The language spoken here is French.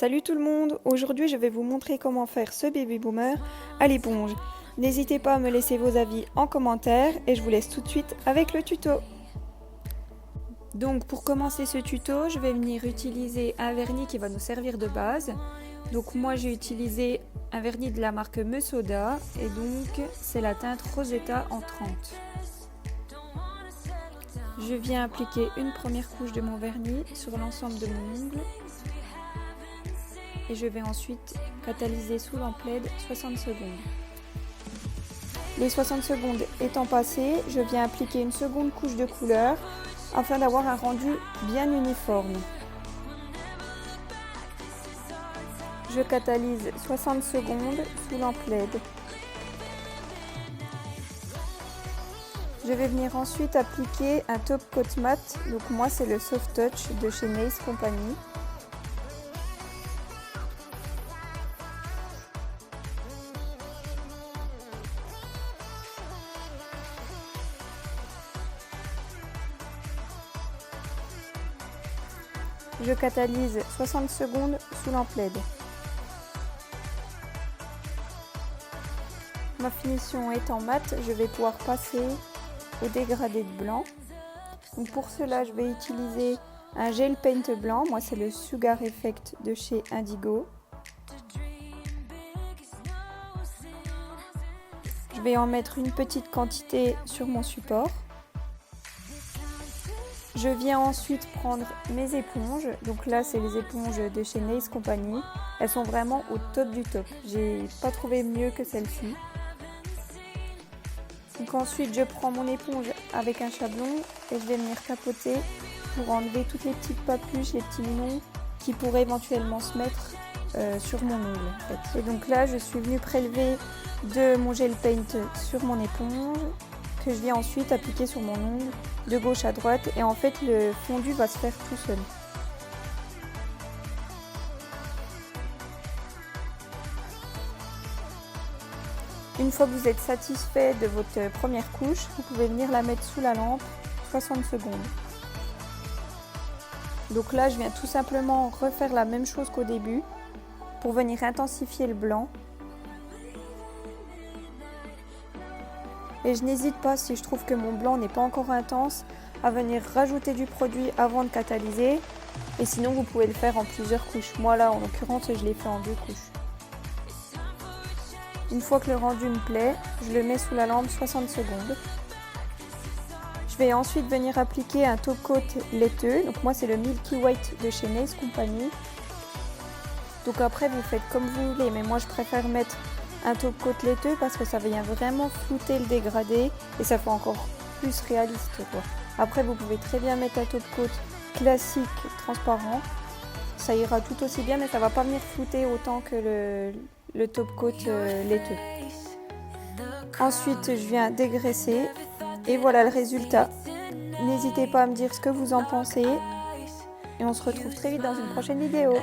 Salut tout le monde, aujourd'hui je vais vous montrer comment faire ce baby boomer à l'éponge. N'hésitez pas à me laisser vos avis en commentaire et je vous laisse tout de suite avec le tuto. Donc pour commencer ce tuto, je vais venir utiliser un vernis qui va nous servir de base. Donc moi j'ai utilisé un vernis de la marque Mesoda et donc c'est la teinte Rosetta en 30. Je viens appliquer une première couche de mon vernis sur l'ensemble de mon ongle. Et je vais ensuite catalyser sous lampe LED 60 secondes. Les 60 secondes étant passées, je viens appliquer une seconde couche de couleur afin d'avoir un rendu bien uniforme. Je catalyse 60 secondes sous lampe LED. Je vais venir ensuite appliquer un top coat mat, donc moi c'est le Soft Touch de chez Nails Company. Je catalyse 60 secondes sous lampe LED. Ma finition étant mate, je vais pouvoir passer au dégradé de blanc. Donc pour cela, je vais utiliser un gel paint blanc. Moi, c'est le Sugar Effect de chez Indigo. Je vais en mettre une petite quantité sur mon support. Je viens ensuite prendre mes éponges, donc là c'est les éponges de chez Nails Company, elles sont vraiment au top du top, j'ai pas trouvé mieux que celle-ci. Donc ensuite je prends mon éponge avec un chablon et je vais venir tapoter pour enlever toutes les petites papuches, les petits minons qui pourraient éventuellement se mettre sur mon ongle en fait. Et donc là je suis venue prélever de mon gel paint sur mon éponge, que je viens ensuite appliquer sur mon ongle de gauche à droite et en fait le fondu va se faire tout seul. Une fois que vous êtes satisfait de votre première couche, vous pouvez venir la mettre sous la lampe 60 secondes. Donc là je viens tout simplement refaire la même chose qu'au début pour venir intensifier le blanc. Et je n'hésite pas, si je trouve que mon blanc n'est pas encore intense, à venir rajouter du produit avant de catalyser. Et sinon, vous pouvez le faire en plusieurs couches. Moi là, en l'occurrence, je l'ai fait en 2 couches. Une fois que le rendu me plaît, je le mets sous la lampe 60 secondes. Je vais ensuite venir appliquer un top coat laiteux. Donc moi, c'est le Milky White de chez Nails Company. Donc après, vous faites comme vous voulez, mais moi, je préfère mettre un top coat laiteux parce que ça vient vraiment flouter le dégradé et ça fait encore plus réaliste quoi. Après vous pouvez très bien mettre un top coat classique transparent, ça ira tout aussi bien mais ça va pas venir flouter autant que le top coat laiteux. Ensuite je viens dégraisser et voilà le résultat. N'hésitez pas à me dire ce que vous en pensez et on se retrouve très vite dans une prochaine vidéo.